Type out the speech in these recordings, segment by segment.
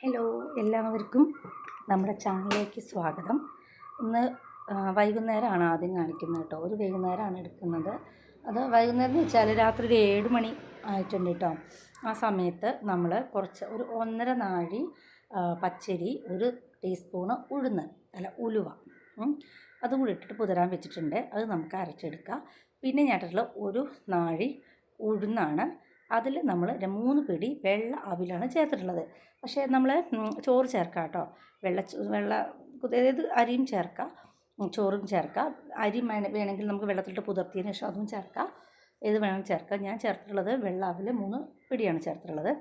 Hello, എല്ലാവർക്കും നമ്മുടെ ചാനലിലേക്ക് സ്വാഗതം. ഇന്ന് വൈകുന്നേരമാണ് ആദ്യം കാണിക്കുന്നത് കേട്ടോ. ഒരു വൈകുന്നേരമാണ് എടുക്കുന്നത്. അത് വൈകുന്നേരം എന്ന് വെച്ചാൽ രാത്രി ഒരു 7 മണി ആയിട്ടുണ്ട് കേട്ടോ. ആ സമയത്ത് നമ്മൾ ഒരു 1.5 നാഴി പച്ചരി, 1 ടീസ്പൂണ് ഉലുവ, അതും കൂടി ഇട്ടിട്ട് കുതിരാൻ വെച്ചിട്ടുണ്ട്. അത് നമുക്ക് അരച്ചെടുക്കാം. പിന്നെ ഞാനിട്ടുള്ള 1 നാഴി ഉഴുന്നാണ്. അതിൽ നമ്മൾ 3 പിടി വെള്ള അവിലാണ് ചേർത്തിട്ടുള്ളത്. പക്ഷേ നമ്മൾ ചോറ് ചേർക്കാം കേട്ടോ. വെള്ള അതായത് അരിയും ചേർക്കാം, ചോറും ചേർക്കാം. അരി വേണമെങ്കിൽ നമുക്ക് വെള്ളത്തിലിട്ട് കുതിർത്തിയതിന് ശേഷം അതും ചേർക്കാം, ഏത് വേണമെങ്കിലും ചേർക്കാം. ഞാൻ ചേർത്തിട്ടുള്ളത് വെള്ള അവിൽ 3 പിടിയാണ് ചേർത്തിട്ടുള്ളത്.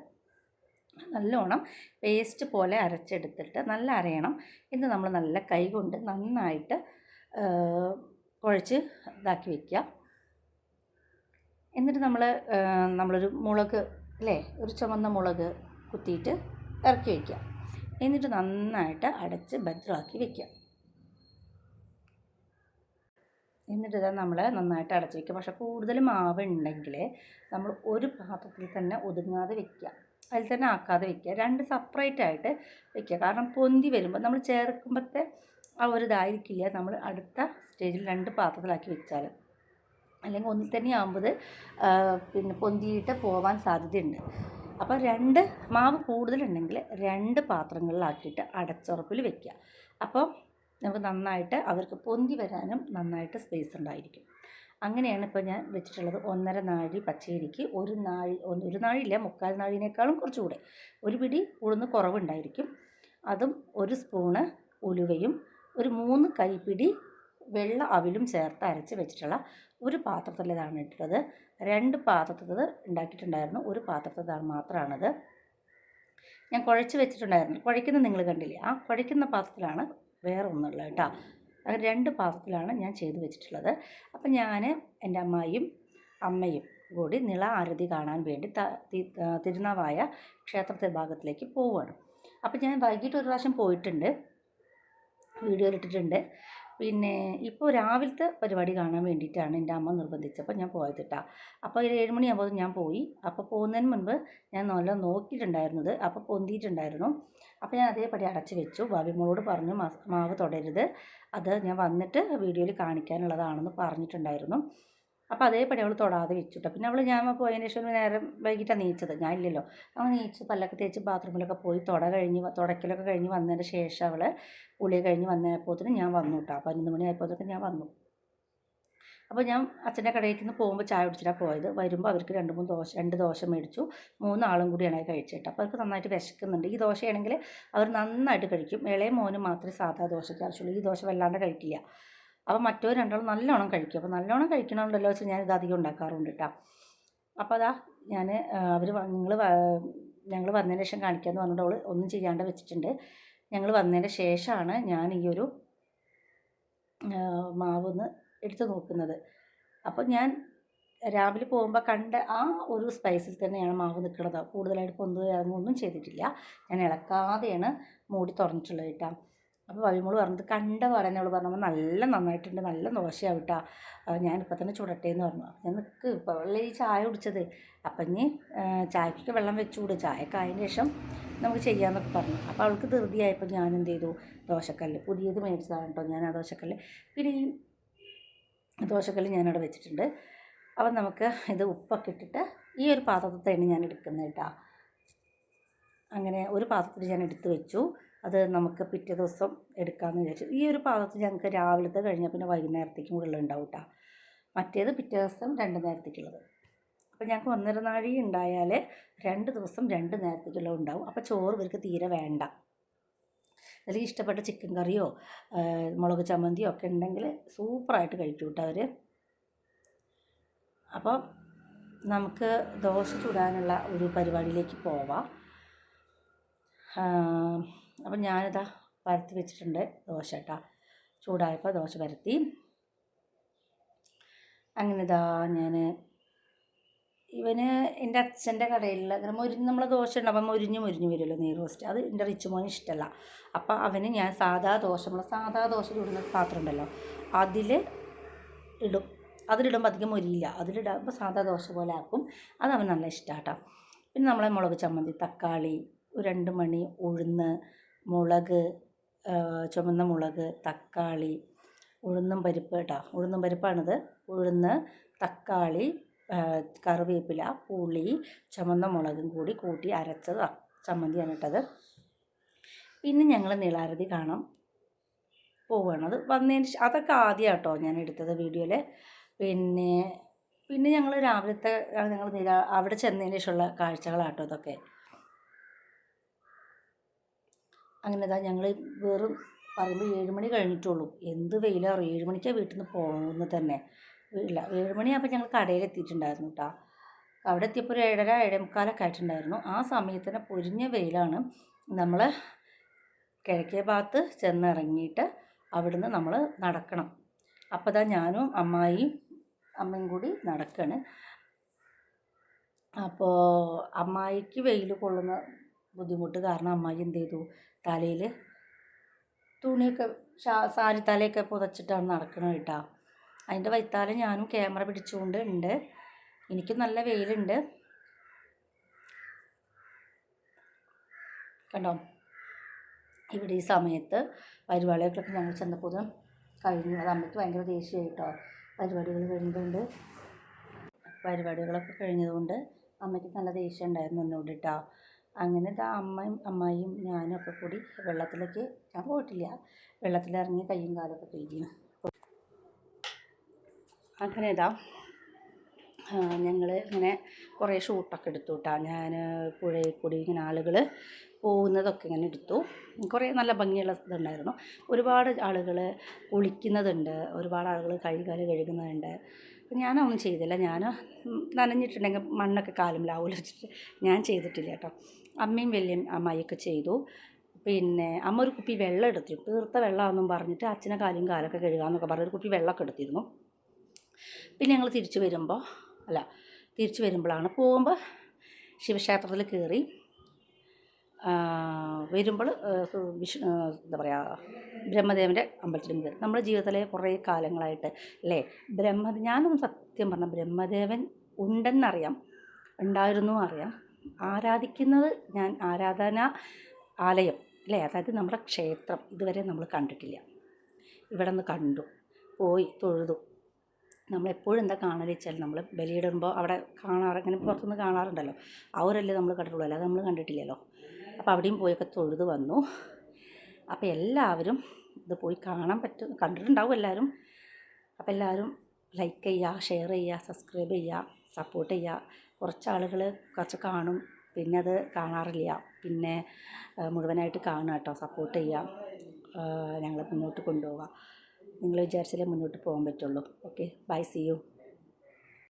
നല്ലോണം പേസ്റ്റ് പോലെ അരച്ചെടുത്തിട്ട് നല്ല അരയണം. ഇത് നമ്മൾ നല്ല കൈ കൊണ്ട് നന്നായിട്ട് കുഴച്ച് ഇതാക്കി വയ്ക്കുക. എന്നിട്ട് നമ്മളൊരു മുളക് ഒരു ചുവന്ന മുളക് കുത്തിയിട്ട് ഇറക്കി വയ്ക്കുക. എന്നിട്ട് നന്നായിട്ട് അടച്ച് ഭദ്രമാക്കി വയ്ക്കുക. എന്നിട്ട് നമ്മൾ നന്നായിട്ട് അടച്ച് വയ്ക്കുക. പക്ഷേ കൂടുതൽ മാവ് ഉണ്ടെങ്കിൽ നമ്മൾ ഒരു പാത്രത്തിൽ തന്നെ ഒതുങ്ങാതെ വയ്ക്കുക, അതിൽ തന്നെ ആക്കാതെ വയ്ക്കുക. 2 സെപ്പറേറ്റ് ആയിട്ട് വയ്ക്കുക. കാരണം പൊന്തി വരുമ്പോൾ നമ്മൾ ചേർക്കുമ്പോഴത്തെ ആ ഒരു ഇതായിരിക്കില്ല. നമ്മൾ അടുത്ത സ്റ്റേജിൽ 2 പാത്രത്തിലാക്കി വെച്ചാൽ, അല്ലെങ്കിൽ ഒന്നിൽ തന്നെ ആകുമ്പോൾ പിന്നെ പൊന്തിയിട്ട് പോകാൻ സാധ്യതയുണ്ട്. അപ്പോൾ മാവ് കൂടുതലുണ്ടെങ്കിൽ 2 പാത്രങ്ങളിലാക്കിയിട്ട് അടച്ചുറപ്പിൽ വയ്ക്കുക. അപ്പോൾ നമുക്ക് നന്നായിട്ട് അവർക്ക് പൊന്തി വരാനും നന്നായിട്ട് സ്പേസ് ഉണ്ടായിരിക്കും. അങ്ങനെയാണ് ഇപ്പോൾ ഞാൻ വെച്ചിട്ടുള്ളത്. 1.5 നാഴി പച്ചരിക്ക് 1 നാഴിയില്ല, 3/4 നാഴിനേക്കാളും കുറച്ചുകൂടെ 1 പിടി ഉഴുന്ന് കുറവുണ്ടായിരിക്കും. അതും 1 സ്പൂണ് ഉലുവയും 3 കൈപ്പിടി വെള്ള അവിലും ചേർത്ത് അരച്ച് വെച്ചിട്ടുള്ള ഒരു പാത്രത്തിൽ ഇതാണ് ഇട്ടിട്ടുള്ളത്. 2 പാത്രത്തിൽ ഉണ്ടാക്കിയിട്ടുണ്ടായിരുന്നു, 1 പാത്രത്തിൽ മാത്രമാണത്. ഞാൻ കുഴച്ച് വെച്ചിട്ടുണ്ടായിരുന്നു. കുഴയ്ക്കുന്നത് നിങ്ങൾ കണ്ടില്ലേ? ആ കുഴയ്ക്കുന്ന പാത്രത്തിലാണ് വേറെ ഒന്നുള്ളത് കേട്ടോ. അങ്ങനെ 2 പാത്രത്തിലാണ് ഞാൻ ചെയ്ത് വെച്ചിട്ടുള്ളത്. അപ്പം ഞാൻ എൻ്റെ അമ്മയും കൂടി നിള ആരതി കാണാൻ വേണ്ടി തിരുനാവായ ക്ഷേത്രത്തെ ഭാഗത്തിലേക്ക് പോവുകയാണ്. അപ്പം ഞാൻ വൈകിട്ട് ഒരു പ്രാവശ്യം പോയിട്ടുണ്ട്, വീഡിയോയിലിട്ടിട്ടുണ്ട്. പിന്നെ ഇപ്പോൾ രാവിലത്തെ പരിപാടി കാണാൻ വേണ്ടിയിട്ടാണ് എൻ്റെ അമ്മ നിർബന്ധിച്ചപ്പോൾ ഞാൻ പോയത് കേട്ടോ. അപ്പോൾ ഒരു 7 മണിയാകുമ്പോൾ ഞാൻ പോയി. അപ്പോൾ പോകുന്നതിന് മുൻപ് ഞാൻ നല്ല നോക്കിയിട്ടുണ്ടായിരുന്നത്, അപ്പോൾ പൊന്തിയിട്ടുണ്ടായിരുന്നു. അപ്പോൾ ഞാൻ അതേപടി അടച്ച് വെച്ചു. ഭാവിമോളോട് പറഞ്ഞു മാവ് തൊടരുത്, അത് ഞാൻ വന്നിട്ട് വീഡിയോയിൽ കാണിക്കാനുള്ളതാണെന്ന് പറഞ്ഞിട്ടുണ്ടായിരുന്നു. അപ്പോൾ അതേപടി അവൾ തൊടാതെ വെച്ചു. പിന്നെ ഞാൻ പോയതിന് ശേഷം നേരം വൈകിട്ടാണ് നീച്ചത്, ഞാൻ ഇല്ലല്ലോ. അവൾ നീച്ച് പല്ലൊക്കെ തേച്ച് ബാത്റൂമിലൊക്കെ പോയി തുടയ്ക്കലൊക്കെ കഴിഞ്ഞ് വന്നതിന് ശേഷം അവൾ കുളി കഴിഞ്ഞ് വന്നപ്പോഴത്തേനും ഞാൻ വന്നു കേട്ടോ. 11 മണി ആയപ്പോഴത്തേക്കും ഞാൻ വന്നു. അപ്പോൾ ഞാൻ അച്ഛൻ്റെ കടയിലേക്ക് നിന്ന് പോകുമ്പോൾ ചായ കുടിച്ചിട്ടാണ് പോയത്. വരുമ്പോൾ അവർക്ക് 2 ദോശ മേടിച്ചു. 3 ആളും കൂടിയാണ് അത് കഴിച്ചിട്ട്. അപ്പോൾ അവർക്ക് നന്നായിട്ട് വിശക്കുന്നുണ്ട്. ഈ ദോശയാണെങ്കിൽ അവർ നന്നായിട്ട് കഴിക്കും. ഇളയ മോന് മാത്രമേ സാധാ ദോശയ്ക്ക് ആവശ്യമുള്ളൂ. ഈ ദോശ വല്ലാണ്ട് കഴിക്കില്ല. അപ്പോൾ മറ്റവർ 2 നല്ലോണം കഴിക്കും. അപ്പോൾ നല്ലോണം കഴിക്കണമുണ്ടല്ലോ വെച്ചാൽ ഞാൻ ഇത് അധികം ഉണ്ടാക്കാറുണ്ട് കേട്ടോ. അപ്പോൾ അതാ ഞങ്ങൾ വന്നതിന് ശേഷം കാണിക്കാമെന്ന് പറഞ്ഞിട്ട് അവൾ ഒന്നും ചെയ്യാണ്ട് വെച്ചിട്ടുണ്ട്. ഞങ്ങൾ വന്നതിന് ശേഷമാണ് ഞാൻ ഈ ഒരു മാവൊന്ന് എടുത്ത് നോക്കുന്നത്. അപ്പോൾ ഞാൻ രാവിലെ പോകുമ്പോൾ കണ്ട ആ ഒരു സ്പൈസിൽ തന്നെയാണ് മാവ് നിൽക്കുന്നത്. കൂടുതലായിട്ട് ഒന്നും ചെയ്തിട്ടില്ല. ഞാൻ ഇളക്കാതെയാണ് മൂടി തുറന്നിട്ടുള്ളത് കേട്ടോ. അപ്പോൾ വഴിമോള് പറഞ്ഞത് കണ്ട പാടന്നെ അവൾ പറഞ്ഞപ്പോൾ നല്ല നന്നായിട്ടുണ്ട്, നല്ല ദോശയാവും കേട്ടോ, ഞാനിപ്പോൾ തന്നെ ചുടട്ടെ എന്ന് പറഞ്ഞു. ഞാൻ നിൽക്ക് ഇപ്പോൾ വെള്ളം ഈ ചായ കുടിച്ചത്, അപ്പം ഇനി ചായക്കൊക്കെ വെള്ളം വെച്ചുകൂട്, ചായക്ക് ആയതിന് ശേഷം നമുക്ക് ചെയ്യാമെന്നൊക്കെ പറഞ്ഞു. അപ്പോൾ അവൾക്ക് ധൃതിയായപ്പോൾ ഞാൻ എന്ത് ചെയ്തു, ദോശക്കല്ല് പുതിയത് മേടിച്ചതാണ് കേട്ടോ ഞാൻ ആ ദോശക്കല്ല്. പിന്നെ ഈ ദോശക്കല്ല് ഞാനവിടെ വെച്ചിട്ടുണ്ട്. അപ്പം നമുക്ക് ഇത് ഉപ്പൊക്കെ ഇട്ടിട്ട് ഈ ഒരു പാത്രത്തിൽ ഞാൻ എടുക്കുന്നത് കേട്ടോ. അങ്ങനെ ഒരു പാത്രത്തിൽ ഞാൻ എടുത്ത് വെച്ചു. അത് നമുക്ക് പിറ്റേ ദിവസം എടുക്കാമെന്ന് വിചാരിച്ചു. ഈ ഒരു പാത്രത്തിൽ ഞങ്ങൾക്ക് രാവിലത്തെ കഴിഞ്ഞാൽ പിന്നെ വൈകുന്നേരത്തേക്കും കൂടെ ഉണ്ടാവും കേട്ടോ. മറ്റേത് പിറ്റേ ദിവസം 2 നേരത്തേക്കുള്ളത്. അപ്പോൾ ഞങ്ങൾക്ക് 1.5 നാഴി ഉണ്ടായാൽ 2 ദിവസം 2 നേരത്തേക്കുള്ളത് ഉണ്ടാവും. അപ്പോൾ ചോറ് ഇവർക്ക് തീരെ വേണ്ട. അതിൽ ഇഷ്ടപ്പെട്ട ചിക്കൻ കറിയോ മുളക് ചമ്മന്തിയോ ഒക്കെ ഉണ്ടെങ്കിൽ സൂപ്പറായിട്ട് കഴിക്കും കേട്ടോ അവർ. അപ്പോൾ നമുക്ക് ദോശ ചുടാനുള്ള ഒരു പരിപാടിയിലേക്ക് പോവാം. അപ്പം ഞാനിതാ പരത്തി വെച്ചിട്ടുണ്ട് ദോശ കേട്ടോ. ചൂടായപ്പോൾ ദോശ പരത്തി. അങ്ങനെ ഇതാ ഇവന് എൻ്റെ അച്ഛൻ്റെ കടയിൽ അങ്ങനെ നമ്മളെ ദോശ ഉണ്ടാകുമ്പോൾ മൊരിഞ്ഞ് വരുമല്ലോ നെയ് റോസ്റ്റ്, അത് എൻ്റെ റിച്ചുമോന് ഇഷ്ടമല്ല. അപ്പോൾ അവന് ഞാൻ സാധാ ദോശ ചൂടുന്ന പാത്രം ഉണ്ടല്ലോ അതിലിടുമ്പോൾ അധികം മൊരിയില്ല. അതിലിടുമ്പോൾ സാധാ ദോശ പോലെ ആക്കും. അത് അവൻ നല്ല ഇഷ്ടമാണ് കേട്ടോ. പിന്നെ നമ്മളെ മുളക് ചമ്മന്തി, തക്കാളി, 2 മണി ഉഴുന്ന്, മുളക്, ചുവന്ന മുളക്, തക്കാളി, ഉഴുന്നും പരിപ്പ് കേട്ടോ, ഉഴുന്നും പരിപ്പാണിത്. ഉഴുന്ന്, തക്കാളി, കറിവേപ്പില, പുളി, ചുവന്ന മുളകും കൂടി കൂട്ടി അരച്ചത് ചമ്മന്തിയാണ് ഇട്ടത്. പിന്നെ ഞങ്ങൾ നിളാരതി കാണാൻ പോവുകയാണ്. അത് വന്നതിന് അതൊക്കെ ആദ്യം കേട്ടോ ഞാൻ എടുത്തത് വീഡിയോയിൽ. പിന്നെ ഞങ്ങൾ രാവിലത്തെ അവിടെ ചെന്നതിന് ശേഷമുള്ള കാഴ്ചകളാട്ടോ ഇതൊക്കെ. അങ്ങനെ ഇതാ ഞങ്ങൾ വെറും പറയുമ്പോൾ 7 മണി കഴിഞ്ഞിട്ടുള്ളൂ. എന്ത് വെയിലാണ്, 7 മണിക്കാണ് വീട്ടിൽ നിന്ന് പോകുന്നത് തന്നെ. ഇല്ല 7 മണിയാകുമ്പോൾ ഞങ്ങൾ കടയിലെത്തിയിട്ടുണ്ടായിരുന്നു കേട്ടോ. അവിടെ എത്തിയപ്പോൾ ഒരു 7:30 7:45 ആയിട്ടുണ്ടായിരുന്നു. ആ സമയത്ത് തന്നെ പൊരിഞ്ഞ വെയിലാണ്. നമ്മൾ കിഴക്കേ ഭാഗത്ത് ചെന്നിറങ്ങിയിട്ട് അവിടുന്ന് നമ്മൾ നടക്കണം. അപ്പോൾ ഇതാ ഞാനും അമ്മയും കൂടി നടക്കുകയാണ്. അപ്പോൾ അമ്മായിക്ക് വെയിൽ കൊള്ളുന്ന ബുദ്ധിമുട്ട് കാരണം അമ്മായി എന്ത് ചെയ്തു, തലയിൽ തുണിയൊക്കെ സാരി തലയൊക്കെ പുതച്ചിട്ടാണ് നടക്കുന്നത് കേട്ടോ. അതിൻ്റെ വൈത്താലെ ഞാനും ക്യാമറ പിടിച്ചുകൊണ്ട് ഉണ്ട്. എനിക്ക് നല്ല വെയിലുണ്ട് കണ്ടോ. ഇവിടെ ഈ സമയത്ത് പരിപാടികളൊക്കെ ഞങ്ങൾ ചെന്നപ്പോൾ കഴിഞ്ഞു. അത് അമ്മയ്ക്ക് ഭയങ്കര ദേഷ്യമായി കേട്ടോ. പരിപാടികളൊക്കെ കഴിഞ്ഞതുകൊണ്ട് അമ്മയ്ക്ക് നല്ല ദേഷ്യം ഉണ്ടായിരുന്നു എന്നോട് കേട്ടോ. അങ്ങനെ അമ്മായിയും ഞാനും ഒക്കെ കൂടി വെള്ളത്തിലേക്ക്, ഞാൻ പോയിട്ടില്ല, വെള്ളത്തിലിറങ്ങി കയ്യും കാലൊക്കെ കഴുകി. അങ്ങനെ ഞങ്ങൾ ഇങ്ങനെ കുറേ ഷൂട്ടൊക്കെ എടുത്തു കേട്ടോ. ഞാൻ പുഴയിൽ കൂടി ഇങ്ങനെ ആളുകൾ പോകുന്നതൊക്കെ ഇങ്ങനെ എടുത്തു. കുറേ നല്ല ഭംഗിയുള്ള ഇതുണ്ടായിരുന്നു. ഒരുപാട് ആളുകൾ കുളിക്കുന്നതുണ്ട്, ഒരുപാട് ആളുകൾ കൈകാല് കഴുകുന്നതുണ്ട്. ഞാനൊന്നും ചെയ്തില്ല. ഞാൻ നനഞ്ഞിട്ടുണ്ടെങ്കിൽ മണ്ണൊക്കെ കാലുമിലാവുമല്ലോ വെച്ചിട്ട് ഞാൻ ചെയ്തിട്ടില്ല കേട്ടോ. അമ്മയും വലിയ അമ്മായിയൊക്കെ ചെയ്തു. പിന്നെ അമ്മ ഒരു കുപ്പി വെള്ളം എടുത്തു, തീർത്ത വെള്ളമാണെന്നും പറഞ്ഞിട്ട് അച്ഛനെ കാലൊക്കെ കഴുകാമെന്നൊക്കെ പറഞ്ഞ് ഒരു കുപ്പി വെള്ളമൊക്കെ എടുത്തിരുന്നു. പിന്നെ ഞങ്ങൾ തിരിച്ചു വരുമ്പോഴാണ് പോകുമ്പോൾ ശിവക്ഷേത്രത്തിൽ കയറി, വരുമ്പോൾ എന്താ പറയുക, ബ്രഹ്മദേവൻ്റെ അമ്പലത്തിലും കയറി. നമ്മുടെ ജീവിതത്തിലെ കുറേ കാലങ്ങളായിട്ട് അല്ലേ ഞാനും സത്യം പറഞ്ഞാൽ ബ്രഹ്മദേവൻ ഉണ്ടെന്നറിയാം, ഉണ്ടായിരുന്നു അറിയാം. ആരാധിക്കുന്നത് ഞാൻ ആരാധന ആലയം അല്ലേ, അതായത് നമ്മുടെ ക്ഷേത്രം ഇതുവരെ നമ്മൾ കണ്ടിട്ടില്ല. ഇവിടെ നിന്ന് കണ്ടു, പോയി തൊഴുതു. നമ്മളെപ്പോഴും എന്താ കാണൽ വെച്ചാൽ നമ്മൾ ബലിയിടുമ്പോൾ അവിടെ ഇങ്ങനെ പുറത്തുനിന്ന് കാണാറുണ്ടല്ലോ, അവരല്ലേ നമ്മൾ കണ്ടിട്ടുള്ളൂ, അല്ലാതെ നമ്മൾ കണ്ടിട്ടില്ലല്ലോ. അപ്പോൾ അവിടെയും പോയൊക്കെ തൊഴുത് വന്നു. അപ്പോൾ എല്ലാവരും ഇത് പോയി കണ്ടിട്ടുണ്ടാവും എല്ലാവരും. അപ്പോൾ എല്ലാവരും ലൈക്ക് ചെയ്യുക, ഷെയർ ചെയ്യുക, സബ്സ്ക്രൈബ് ചെയ്യുക, സപ്പോർട്ട് ചെയ്യുക. കുറച്ച് ആളുകൾ കാണും, പിന്നെ അത് കാണാറില്ല. പിന്നെ മുഴുവനായിട്ട് കാണുക കേട്ടോ, സപ്പോർട്ട് ചെയ്യുക, ഞങ്ങളെ മുന്നോട്ട് കൊണ്ടുപോവുക. നിങ്ങൾ വിചാരിച്ചാലേ മുന്നോട്ട് പോകാൻ പറ്റുള്ളൂ. Okay, bye, see U.